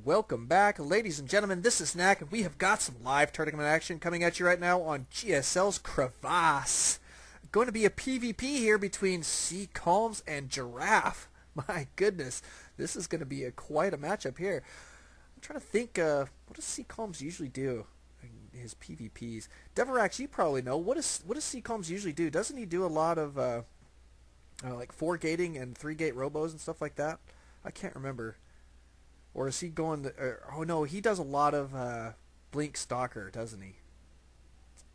Welcome back, ladies and gentlemen. This is Knack, and we have got some live tournament action coming at you right now on GSL's Crevasse. Going to be a PvP here between sYnGiraffe and Giraffe. My goodness, this is going to be quite a matchup here. I'm trying to think, what does sYnGiraffe usually do in his PvPs? Deverax, you probably know. What does sYnGiraffe usually do? Doesn't he do a lot of like 4-gating and 3-gate robos and stuff like that? I can't remember. Or is he going to... oh, no, he does a lot of Blink Stalker, doesn't he?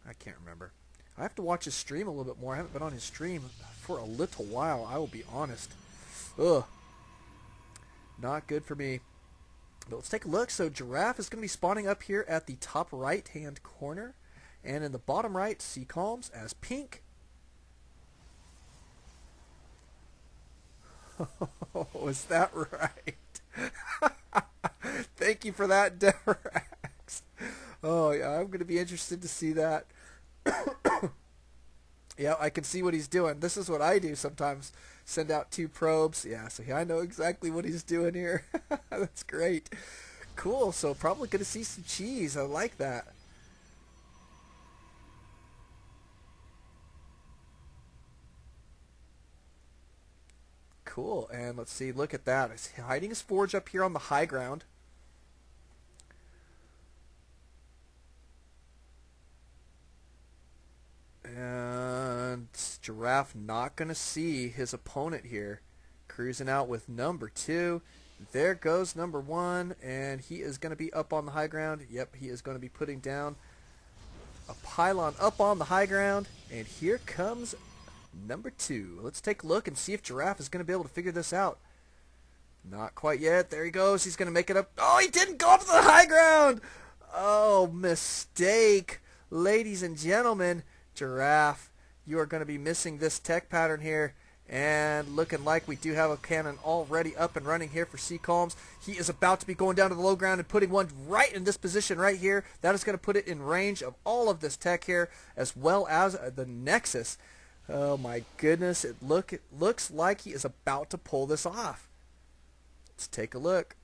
I can't remember. I have to watch his stream a little bit more. I haven't been on his stream for a little while, I will be honest. Ugh. Not good for me. But let's take a look. So Giraffe is going to be spawning up here at the top right-hand corner. And in the bottom right, sYnGiraffe as pink. Oh, is that right? Thank you for that, Deverax. Oh, yeah, I'm going to be interested to see that. Yeah, I can see what he's doing. This is what I do sometimes. Send out 2 probes. Yeah, so I know exactly what he's doing here. That's great. Cool, so probably going to see some cheese. I like that. Cool, and let's see, look at that. He's hiding his forge up here on the high ground. And Giraffe not going to see his opponent here. Cruising out with number 2. There goes number 1, and he is going to be up on the high ground. Yep, he is going to be putting down a pylon up on the high ground. And here comes number 2. Let's take a look and see if Giraffe is going to be able to figure this out. Not quite yet. There he goes. He's going to make it up. Oh, he didn't go up to the high ground. Oh, mistake. Ladies and gentlemen, Giraffe, you are going to be missing this tech pattern here. And looking like we do have a cannon already up and running here for sYnGiraffe. He is about to be going down to the low ground and putting one right in this position right here. That is going to put it in range of all of this tech here, as well as the Nexus. Oh my goodness, it looks like he is about to pull this off. Let's take a look.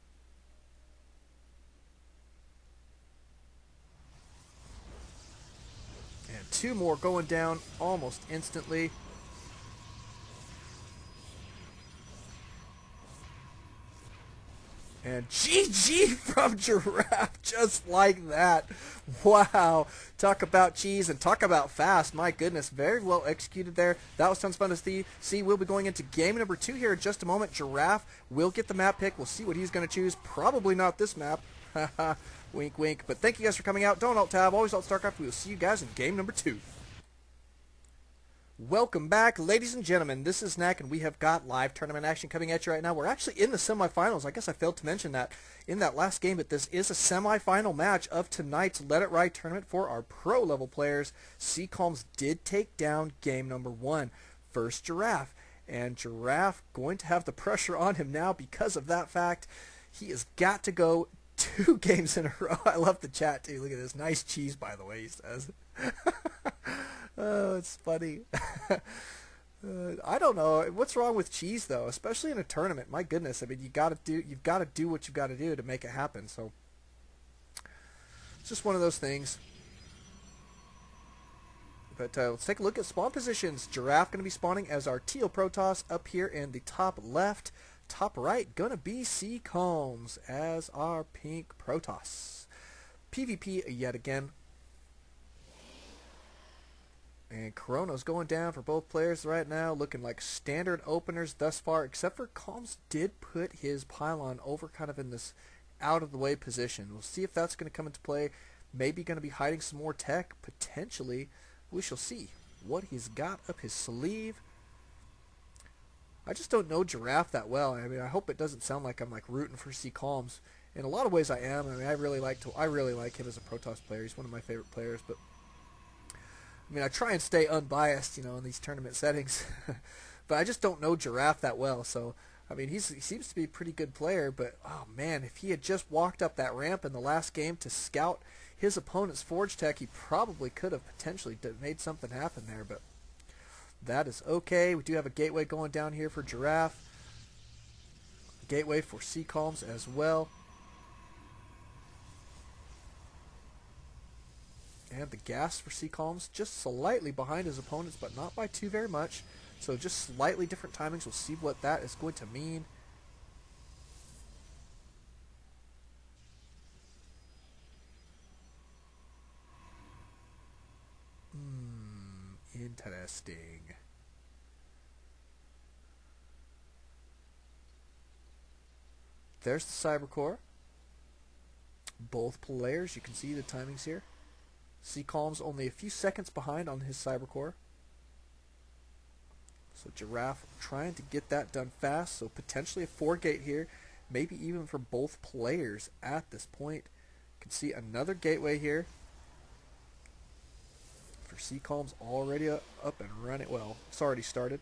And 2 more going down almost instantly. And GG from Giraffe, just like that. Wow. Talk about cheese and talk about fast. My goodness, very well executed there. That was tons of fun to see. We'll be going into game number 2 here in just a moment. Giraffe will get the map pick. We'll see what he's going to choose. Probably not this map. Wink, wink. But thank you guys for coming out. Don't alt-tab. Always alt-StarCraft. We will see you guys in game number 2. Welcome back, ladies and gentlemen. This is Knack, and we have got live tournament action coming at you right now. We're actually in the semifinals. I guess I failed to mention that in that last game, but this is a semifinal match of tonight's Let It Ride tournament for our pro-level players. sYnGiraffe did take down game number 1. First, Giraffe. And Giraffe going to have the pressure on him now because of that fact. He has got to go 2 games in a row. I love the chat, too. Look at this. Nice cheese, by the way, he says. Oh, it's funny. I don't know what's wrong with cheese though, especially in a tournament. My goodness, I mean, you've got to do what you've got to do to make it happen. So it's just one of those things. But let's take a look at spawn positions. Giraffe going to be spawning as our teal Protoss up here in the top left. Top right going to be sYnGiraffe as our pink Protoss. PvP yet again. And Corona's going down for both players right now, looking like standard openers thus far, except for Calms did put his pylon over kind of in this out-of-the-way position. We'll see if that's going to come into play. Maybe going to be hiding some more tech, potentially. We shall see what he's got up his sleeve. I just don't know Giraffe that well. I mean, I hope it doesn't sound like I'm like rooting for sYnGiraffe. In a lot of ways I am. I mean, I really like him as a Protoss player. He's one of my favorite players, but I mean, I try and stay unbiased, you know, in these tournament settings. But I just don't know Giraffe that well. So, I mean, he seems to be a pretty good player. But, oh, man, if he had just walked up that ramp in the last game to scout his opponent's Forge Tech, he probably could have potentially made something happen there. But that is okay. We do have a gateway going down here for Giraffe. Gateway for sYnGiraffe as well. And the gas for sYnGiraffe just slightly behind his opponents, but not by too very much. So just slightly different timings. We'll see what that is going to mean. Interesting. There's the Cybercore. Both players, you can see the timings here. sYnGiraffe only a few seconds behind on his Cybercore. So Giraffe trying to get that done fast. So potentially a 4-gate here. Maybe even for both players at this point. You can see another gateway here. For sYnGiraffe already up and running. Well, it's already started.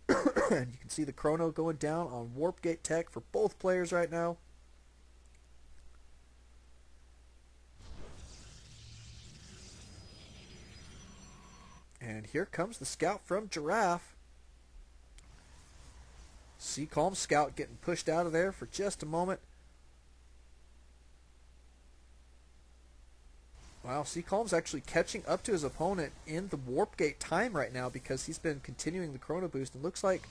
And you can see the chrono going down on Warp Gate tech for both players right now. And here comes the scout from Giraffe. sYnGiraffe scout getting pushed out of there for just a moment. Wow, sYnGiraffe actually catching up to his opponent in the Warp Gate time right now because he's been continuing the chrono boost. It looks like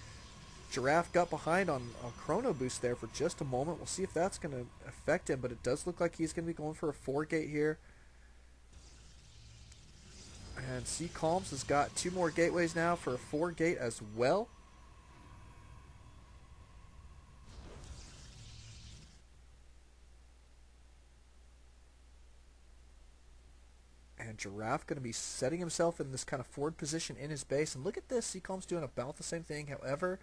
Giraffe got behind on a chrono boost there for just a moment. We'll see if that's going to affect him, but it does look like he's going to be going for a 4-gate here. And sYnGiraffe has got 2 more gateways now for a 4-gate as well. And Giraffe going to be setting himself in this kind of forward position in his base. And look at this, sYnGiraffe doing about the same thing. However,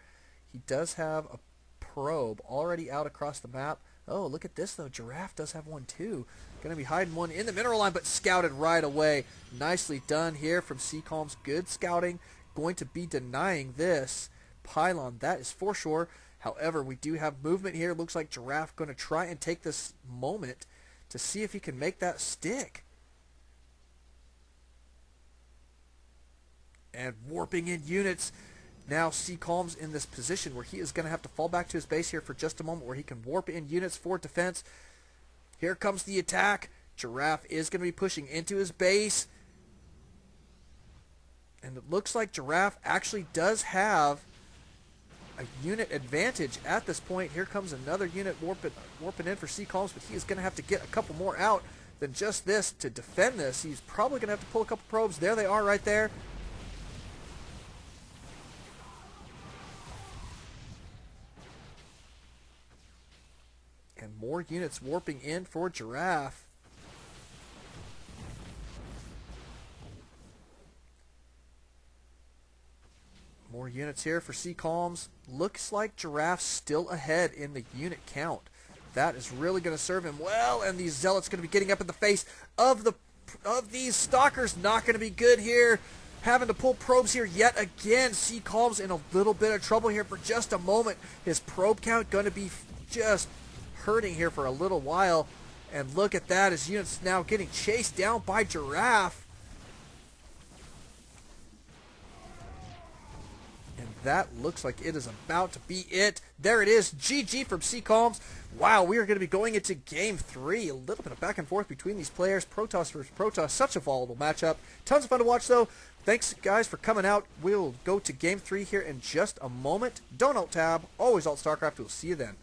he does have a probe already out across the map. Oh, look at this though. Giraffe does have one too. Going to be hiding one in the mineral line, but scouted right away. Nicely done here from sYnGiraffe. Good scouting. Going to be denying this pylon. That is for sure. However, we do have movement here. Looks like Giraffe going to try and take this moment to see if he can make that stick. And warping in units. Now sYnGiraffe in this position where he is going to have to fall back to his base here for just a moment where he can warp in units for defense. Here comes the attack. Giraffe is going to be pushing into his base. And it looks like Giraffe actually does have a unit advantage at this point. Here comes another unit warping in for sYnGiraffe, but he is going to have to get a couple more out than just this to defend this. He's probably going to have to pull a couple probes. There they are right there. And more units warping in for Giraffe. More units here for sYnGiraffe. Looks like Giraffe's still ahead in the unit count. That is really going to serve him well. And these Zealots going to be getting up in the face of these Stalkers. Not going to be good here. Having to pull probes here yet again. sYnGiraffe in a little bit of trouble here for just a moment. His probe count going to be just hurting here for a little while. And look at that, his units now getting chased down by Giraffe. And that looks like it is about to be it. There it is, GG from sYnGiraffe. Wow, we are going to be going into Game 3. A little bit of back and forth between these players. Protoss versus Protoss, such a volatile matchup. Tons of fun to watch though. Thanks guys for coming out. We'll go to Game 3 here in just a moment. Don't alt tab, always alt StarCraft. We'll see you then.